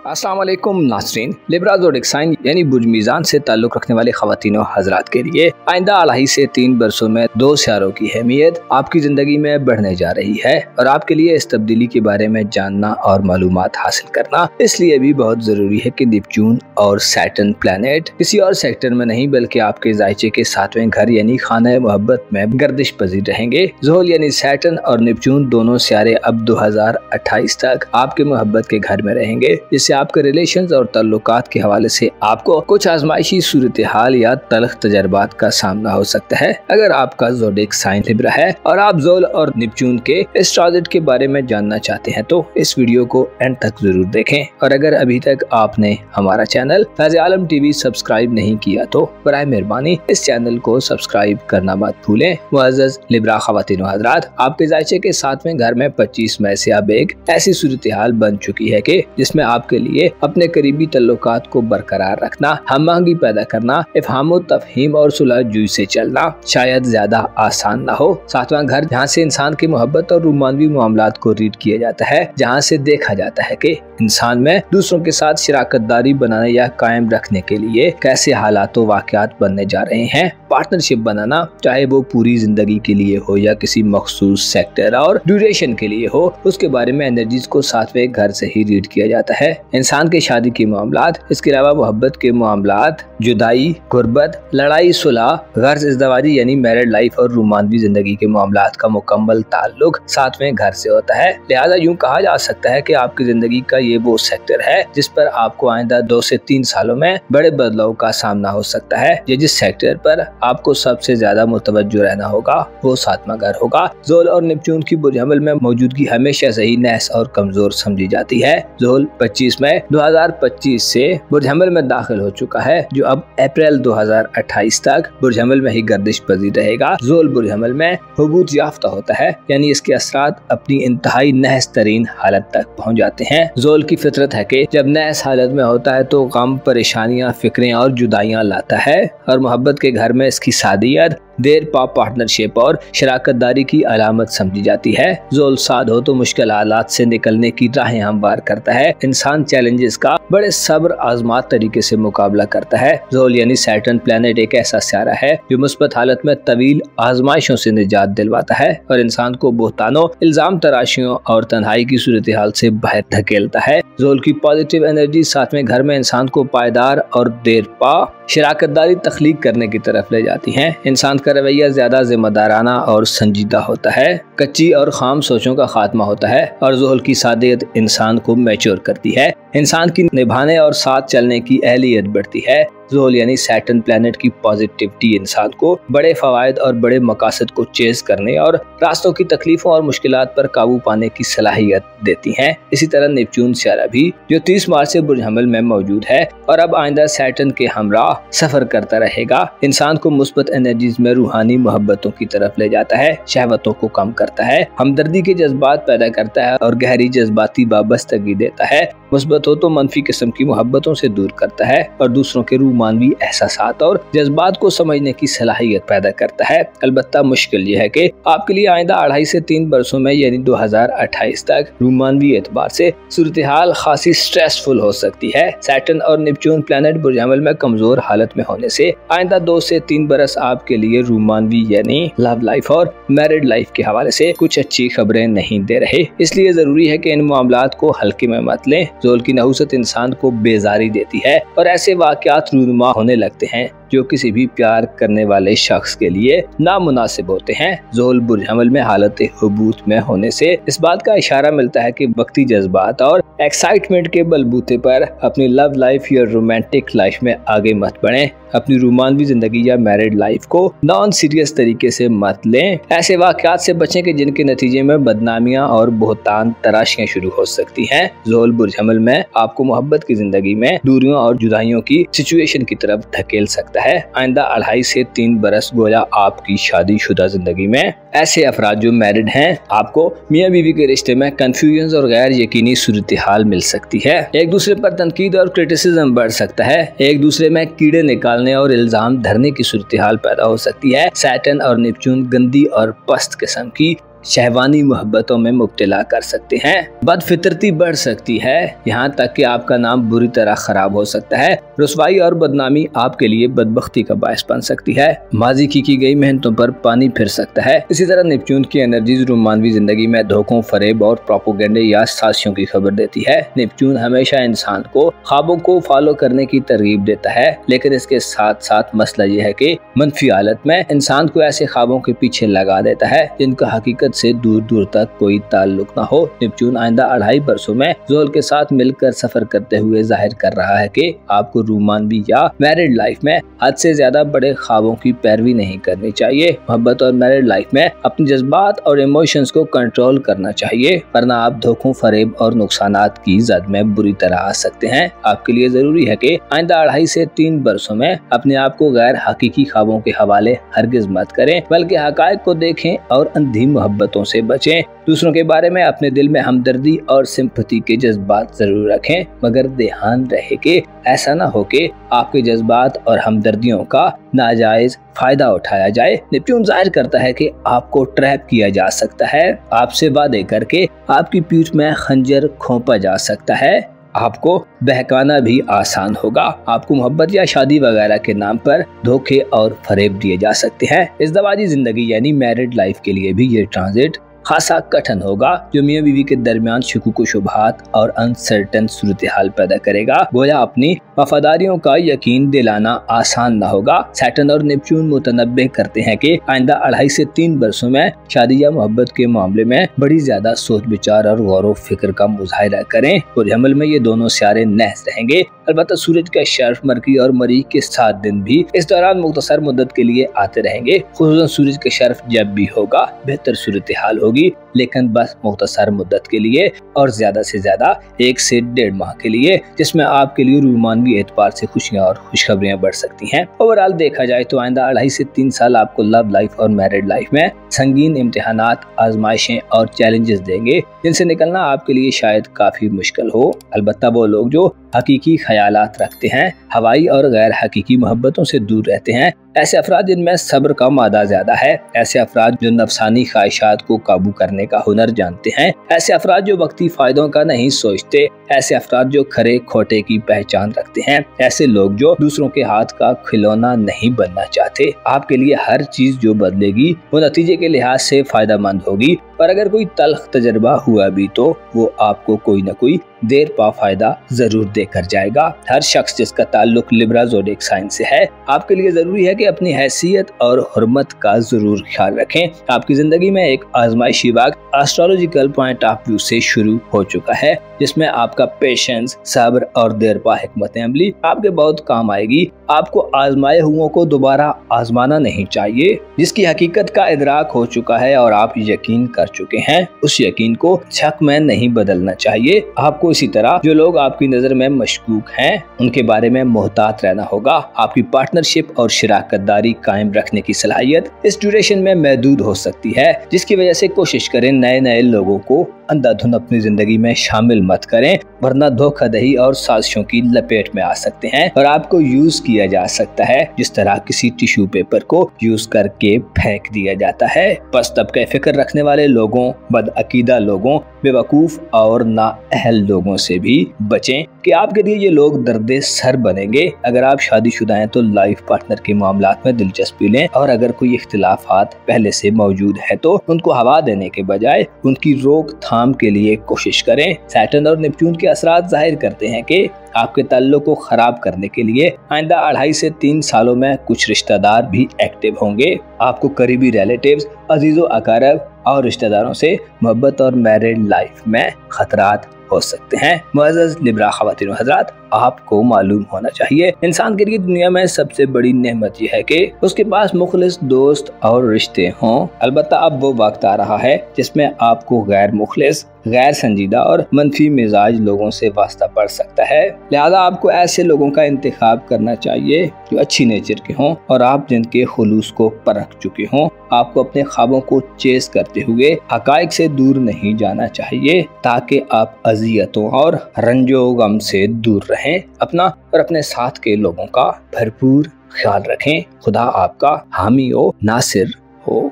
अस्सलाम वालेकुम नाज़रीन। लिब्रा ज़ोडिक साइन यानी बुर्ज मीज़ान से ताल्लुक़ रखने वाले ख़वातीन हज़रात के लिए आइंदा 2.5 से 3 बरसों में 2 सियारों की अहमियत आपकी ज़िंदगी में बढ़ने जा रही है और आपके लिए इस तब्दीली के बारे में जानना और मालूमात हासिल करना इसलिए भी बहुत ज़रूरी है कि नेपच्यून और सैटर्न प्लैनेट किसी और सेक्टर में नहीं बल्कि आपके जायचे के 7वें घर यानी खाना मोहब्बत में गर्दिश पजीर रहेंगे। ज़ोहल यानी सैटर्न और नेपच्यून दोनों सियारे अब 2028 तक आपके मोहब्बत के घर में रहेंगे, जिससे आपके रिलेशंस और ताल्लुकात के हवाले से आपको कुछ आजमाइशी सूरत हाल या तल्ख तजर्बात का सामना हो सकता है। अगर आपका ज़ोडिक साइन लिब्रा है और आप ज़ोहल और नेपच्यून के इस ट्रांजिट के बारे में जानना चाहते हैं तो इस वीडियो को एंड तक जरूर देखें। और अगर अभी तक आपने हमारा चैनल फैज़ आलम टीवी सब्सक्राइब नहीं किया तो बराए मेहरबानी इस चैनल को सब्सक्राइब करना मत भूलें। मुअज़्ज़ज़ लिब्रा ख़वातीन हज़रात, आपके जायचे के 7वें घर में 25 मई से अब एक ऐसी सूरत हाल बन चुकी है कि जिसमें आपके लिए अपने करीबी तल्लुकात को बरकरार रखना, हम आहंगी पैदा करना, इफ़हाम तफ़हीम और सुलह जुई से चलना शायद ज्यादा आसान ना हो। 7वां घर जहाँ से इंसान की मोहब्बत और रूमानवी मामलात को रीड किया जाता है, जहाँ से देखा जाता है कि इंसान में दूसरों के साथ शराकतदारी बनाने या कायम रखने के लिए कैसे हालात व वाक़यात बनने जा रहे हैं। पार्टनरशिप बनाना, चाहे वो पूरी जिंदगी के लिए हो या किसी मखसूस सेक्टर और ड्यूरेशन के लिए हो, उसके बारे में एनर्जीज को 7वें घर से ही रीड किया जाता है। इंसान के शादी के मामलात, इसके अलावा मोहब्बत के मामलात, जुदाई, गुर्बत, लड़ाई, सुलह, गर्ज इज़्दवाजी यानी मैरिड लाइफ और रोमांवी जिंदगी के मामलात का मुकम्मल ताल्लुक 7वें घर से होता है। लिहाजा यूँ कहा जा सकता है कि आपकी जिंदगी का ये वो सेक्टर है जिस पर आपको आइंदा 2 से 3 सालों में बड़े बदलाव का सामना हो सकता है। ये जिस सेक्टर पर आपको सबसे ज्यादा मुतवज्जो रहना होगा वो 7वां घर होगा। ज़ोहल और नेपच्यून की बुर्ज हमल में मौजूदगी हमेशा से ही नहस और कमजोर समझी जाती है। ज़ोहल 25 मई 2025 से बुर्ज हमल में दाखिल हो चुका है, जो अब अप्रैल 2028 तक बुर्ज हमल में ही गर्दिश पजीर रहेगा। ज़ोहल बुर्ज हमल में हुबूत याफ्ता होता है, यानी इसके असरात अपनी इंतहाई नहस तरीन हालत तक पहुँच जाते हैं। ज़ोहल की फितरत है कि जब नहस हालत में होता है तो गम, परेशानियाँ, फिक्रें और जुदाइयाँ लाता है और मोहब्बत के घर में इसकी सादियत देर पा पार्टनरशिप और शराकतदारी की अलामत समझी जाती है। ज़ोहल साद हो तो मुश्किल हालात से निकलने की राहें हमवार करता है। इंसान चैलेंजेस का बड़े सब्र आजमात तरीके से मुकाबला करता है। ज़ोहल यानी सैटर्न प्लैनेट एक ऐसा सियारा है जो मुस्बत हालत में तवील आजमाइशों से निजात दिलवाता है और इंसान को बोहतानों, इल्जाम तराशियों और तन्हाई की सूरत हाल से बाहर धकेलता है। ज़ोहल की पॉजिटिव एनर्जी 7वें घर में इंसान को पायदार और देर पा शराकतदारी तख्लीक करने की तरफ ले जाती हैं। इंसान का रवैया ज्यादा जिम्मेदाराना और संजीदा होता है, कच्ची और खाम सोचों का खात्मा होता है और ज़ोहल की सादियत इंसान को मैच्योर करती है। इंसान की निभाने और साथ चलने की अहलियत बढ़ती है। ज़ोहल यानी सैटर्न प्लैनेट की पॉजिटिविटी इंसान को बड़े फवायद और बड़े मकासद को चेज करने और रास्तों की तकलीफों और मुश्किलात पर काबू पाने की सलाहियत देती हैं। इसी तरह नेपच्यून सियारा भी, जो 30 मार्च से बुर्ज हमल में मौजूद है और अब आइंदा सैटर्न के हमरा सफर करता रहेगा, इंसान को मुस्बत एनर्जीज में रूहानी मोहब्बतों की तरफ ले जाता है, शहवतों को कम करता है, हमदर्दी के जज्बात पैदा करता है और गहरी जज्बाती वाबस्तगी देता है। मुस्बत हो तो मनफी किस्म की मोहब्बतों से दूर करता है और दूसरों के रूमानवी एहसासात और जज्बात को समझने की सलाहियत पैदा करता है। अलबत्ता मुश्किल यह है कि आपके लिए आइंदा 2.5 से 3 बरसों में यानी 2028 तक रूमानवी एतबार से सूरत हाल खासी स्ट्रेसफुल हो सकती है। सैटर्न और नेपच्यून प्लैनेट बुर्ज हमल में कमजोर हालत में होने से आइंदा 2 से 3 बरस आपके लिए रूमानवी यानी लव लाइफ और मैरिड लाइफ के हवाले से कुछ अच्छी खबरें नहीं दे रहे। इसलिए जरूरी है कि इन मामलात को हल्के में मत लें। ज़ोहल की नहुसत इंसान को बेजारी देती है और ऐसे वाक़यात रूनुमा होने लगते हैं जो किसी भी प्यार करने वाले शख्स के लिए नामुनासिब होते हैं। ज़ोहल बुर्ज हमल में हालत हुबूत में होने से इस बात का इशारा मिलता है कि वक्ती जज्बात और एक्साइटमेंट के बलबूते पर अपनी लव लाइफ या रोमांटिक लाइफ में आगे मत बढ़ें। अपनी रोमानवी जिंदगी या मैरिड लाइफ को नॉन सीरियस तरीके से मत लें। ऐसे वाक़यात से बचें कि जिनके नतीजे में बदनामियां और बोहतान तराशियां शुरू हो सकती हैं। ज़ोहल बुर्ज हमल में आपको मोहब्बत की जिंदगी में दूरियों और जुदाइयों की सिचुएशन की तरफ धकेल सकता है। आइंदा 2.5 से 3 बरस गोया आपकी शादीशुदा जिंदगी में ऐसे अफराद जो मैरिड हैं, आपको मियाँ बीवी के रिश्ते में कंफ्यूजन और गैर यकीनी सूरत हाल मिल सकती है। एक दूसरे पर तनकीद और क्रिटिसिज्म बढ़ सकता है। एक दूसरे में कीड़े निकालने और इल्जाम धरने की सूरत हाल पैदा हो सकती है। सैटर्न और नेपच्यून गंदी और पस्त किस्म की शहवानी मोहब्बतों में मुब्तला कर सकते हैं। बदफितरती बढ़ सकती है, यहाँ तक कि आपका नाम बुरी तरह खराब हो सकता है। रुसवाई और बदनामी आपके लिए बदबख्ती का बायस बन सकती है। माजी की गई मेहनतों पर पानी फिर सकता है। इसी तरह नेपच्यून की एनर्जीज रोमानवी जिंदगी में धोखों, फरेब और प्रोपोगेंडे या साजिशों की खबर देती है। नेपच्यून हमेशा इंसान को ख्वाबों को फॉलो करने की तरगीब देता है, लेकिन इसके साथ साथ मसला यह है कि मनफी हालत में इंसान को ऐसे ख्वाबों के पीछे लगा देता है जिनका हकीकत से दूर दूर तक कोई ताल्लुक न हो। नेपच्यून आइंदा 2.5 बरसों में जोहल के साथ मिलकर सफर करते हुए जाहिर कर रहा है कि आपको रोमानवी या मैरिड लाइफ में हद से ज्यादा बड़े ख्वाबों की पैरवी नहीं करनी चाहिए। मोहब्बत और मैरिड लाइफ में अपने जज्बात और इमोशंस को कंट्रोल करना चाहिए, वरना आप धोखों, फरेब और नुकसानात की जद में बुरी तरह आ सकते हैं। आपके लिए जरूरी है कि आइंदा 2.5 से 3 बरसों में अपने आप को गैर हकीकी ख्वाबों के हवाले हरगिज मत करें, बल्कि हकायक को देखें और अंधी मोहब्बतों से बचें। दूसरों के बारे में अपने दिल में हमदर्दी और सिंपैथी के जज्बात जरूर रखें, मगर ध्यान रहे कि ऐसा ना हो कि आपके जज्बात और हमदर्दियों का नाजायज फायदा उठाया जाए। नेपच्यून जाहिर करता है कि आपको ट्रैप किया जा सकता है, आपसे वादे करके आपकी पीठ में खंजर खोपा जा सकता है, आपको बहकाना भी आसान होगा, आपको मोहब्बत या शादी वगैरह के नाम पर धोखे और फरेब दिए जा सकते हैं। इस दवाजी जिंदगी यानी मैरिड लाइफ के लिए भी ये ट्रांजिट खासा कठिन होगा, जो मियां बीवी के दरमियान शुकूक व शुबहात और अनसर्टन सूरत हाल पैदा करेगा। गोया अपनी वफादारियों का यकीन दिलाना आसान न होगा। सैटर्न और नेपच्यून मुतनब्बे करते हैं कि आइंदा 2.5 से 3 बरसों में शादी या मोहब्बत के मामले में बड़ी ज्यादा सोच विचार और गौर व फिक्र का मुजाहिरा करें। पूरे अमल में ये दोनों सियारे नहज रहेंगे। अलबत्ता सूरज का शर्फ, मरकरी और मरीख के 7 दिन भी इस दौरान मुख्तसर मुद्दत के लिए आते रहेंगे। खुसूसन सूरज का शर्फ जब भी होगा बेहतर सूरत हाल होगी, लेकिन बस मुख्तसर मुद्दत के लिए और ज्यादा से ज्यादा 1 से 1.5 माह के लिए, जिसमें आपके लिए रोमानवी एतबार से खुशियां और खुशखबरियां बढ़ सकती हैं। ओवरऑल देखा जाए तो आइंदा 2.5 से 3 साल आपको लव लाइफ और मैरिड लाइफ में संगीन इम्तिहानात, आजमाइशें और चैलेंजेस देंगे, जिनसे निकलना आपके लिए शायद काफी मुश्किल हो। अलबत्ता वो लोग जो हकीकी ख्यालात रखते हैं, हवाई और गैर हकीकी मोहब्बतों से दूर रहते हैं, ऐसे अफराद जिनमें सब्र का मादा ज्यादा है, ऐसे अफराद जो नफसानी ख्वाहिशात को काबू करने का हुनर जानते हैं, ऐसे अफराद जो वक्ती फायदों का नहीं सोचते, ऐसे अफराद जो खरे खोटे की पहचान रखते हैं, ऐसे लोग जो दूसरों के हाथ का खिलौना नहीं बनना चाहते। आपके लिए हर चीज जो बदलेगी वो नतीजे के लिहाज से फायदा मंद होगी, और अगर कोई तल्ख तजर्बा हुआ भी तो वो आपको कोई न कोई देर पा फायदा जरूर देकर जाएगा। हर शख्स जिसका ताल्लुक लिब्रा ज़ोडिएक साइन से है, आपके लिए जरूरी है कि अपनी हैसियत और हुर्मत का जरूर ख्याल रखें। आपकी जिंदगी में एक आजमाइशी वक्त एस्ट्रोलॉजिकल पॉइंट ऑफ व्यू से शुरू हो चुका है, जिसमें आपका पेशेंस, सब्र और देरपा हिकमत अमली आपके बहुत काम आएगी। आपको आजमाए हुओं को दोबारा आजमाना नहीं चाहिए। जिसकी हकीकत का इदराक हो चुका है और आप यकीन कर चुके हैं, उस यकीन को शक में नहीं बदलना चाहिए। आपको इसी तरह जो लोग आपकी नजर में मशकूक हैं, उनके बारे में मोहतात रहना होगा। आपकी पार्टनरशिप और शराकतदारी कायम रखने की सलाहियत इस ड्यूरेशन में महदूद हो सकती है, जिसकी वजह से कोशिश करें नए लोगों को अंधाधुन अपनी जिंदगी में शामिल मत करें, वरना धोखाधड़ी और साजिशों की लपेट में आ सकते हैं और आपको यूज किया जा सकता है जिस तरह किसी टिश्यू पेपर को यूज करके फेंक दिया जाता है। बस तबके फिक्र रखने वाले लोगों, बदअकीदा लोगों, बेवकूफ और नाअहल लोगों से भी बचें कि आपके लिए ये लोग दर्दे सर बनेंगे। अगर आप शादीशुदा हैं तो लाइफ पार्टनर के मामलात में दिलचस्पी लें, और अगर कोई इख्तिलाफात पहले से मौजूद है तो उनको हवा देने के बजाय उनकी रोकथाम के लिए कोशिश करें। सैटर्न और नेपच्यून के असरात जाहिर करते हैं कि आपके ताल्लुक को खराब करने के लिए आइंदा 2.5 से 3 सालों में कुछ रिश्तेदार भी एक्टिव होंगे। आपको करीबी रिलेटिव्स, अजीजों, अकारब और रिश्तेदारों से मोहब्बत और मैरिड लाइफ में खतरात हो सकते हैं। मुअज़्ज़ज़ लिब्रा ख़वातीन व हज़रात, आपको मालूम होना चाहिए इंसान के लिए दुनिया में सबसे बड़ी नेमत यह है कि उसके पास मुखलिस दोस्त और रिश्ते हों। अलबत्ता अब वो वक्त आ रहा है जिसमें आपको गैर मुखलिस, गैर संजीदा और मनफी मिजाज लोगों से वास्ता पड़ सकता है। लिहाजा आपको ऐसे लोगों का इंतखाब करना चाहिए जो अच्छी नेचर के हों और आप जिनके खुलूस को परख चुके हों। आपको अपने ख्वाबों को चेस करते हुए हकायक से दूर नहीं जाना चाहिए, ताकि आप अजियतों और रंजो गम से दूर रहें। अपना और अपने साथ के लोगों का भरपूर ख्याल रखें। खुदा आपका हामी हो, नासिर हो।